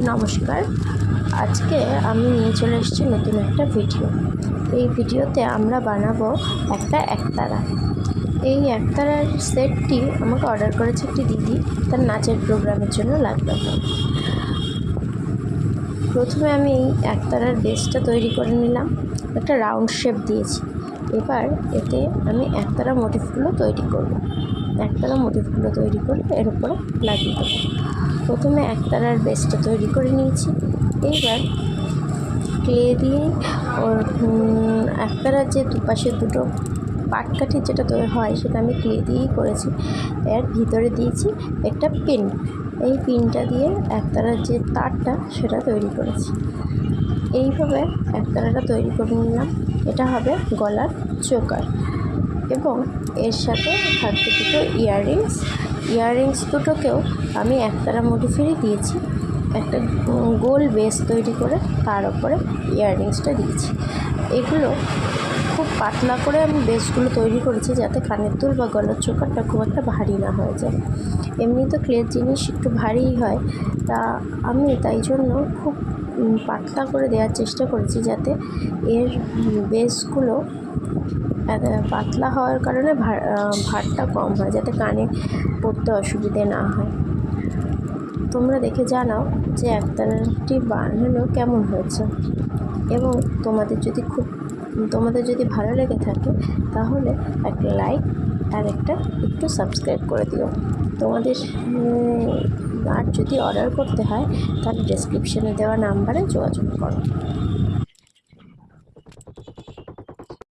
নমস্কার। আজকে আমি নিয়ে চলে এসেছি নতুন একটা ভিডিও। এই ভিডিওতে আমরা বানাবো একটা একতারা। এই একতারার সেটটি আমাকে অর্ডার করেছে একটি দিদি, তার নাচের প্রোগ্রামের জন্য লাগবে। প্রথমে আমি এই একতারার বেসটা তৈরি করে নিলাম, একটা রাউন্ড শেপ দিয়েছি। এবার এতে আমি একতারা মোটিফগুলো তৈরি করব। একতারা মোটিফগুলো তৈরি করে এর উপরে লাগিয়ে দেবো। প্রথমে একতারার বেসটা তৈরি করে নিয়েছি। এইবার ক্লে দিয়ে ওর একতারার যে দুপাশে দুটো পাটকাঠি যেটা তৈরি হয় সেটা আমি ক্লে দিয়েই করেছি। এর ভিতরে দিয়েছি একটা পিন। এই পিনটা দিয়ে একতারার যে তারটা সেটা তৈরি করেছি। এইভাবে একতারাটা তৈরি করে নিলাম। এটা হবে গলার চোকার এবং এর সাথে থাকবে দুটো ইয়াররিংস দুটোকেও আমি একতারা মোটিফেরই দিয়েছি। একটা গোল বেস তৈরি করে তার উপরে ইয়াররিংসটা দিয়েছি। এগুলো খুব পাতলা করে আমি বেসগুলো তৈরি করেছি যাতে কানের দুল বা গলার চোকারটা খুব একটা ভারী না হয়ে যায়। এমনি তো ক্লের জিনিস একটু ভারীই হয়, তা আমি তাই জন্য খুব পাতলা করে দেওয়ার চেষ্টা করেছি যাতে এর বেসগুলো পাতলা হওয়ার কারণে ভারটা কম হয়, যাতে কানে পড়তে অসুবিধে না হয়। তোমরা দেখে জানাও যে একতারাটি বানানো কেমন হয়েছে, এবং তোমাদের যদি ভালো লেগে থাকে তাহলে একটা লাইক আর একটু সাবস্ক্রাইব করে দিও। তোমাদের আর যদি অর্ডার করতে হয় তাহলে ডেসক্রিপশনে দেওয়া নাম্বারে যোগাযোগ করো।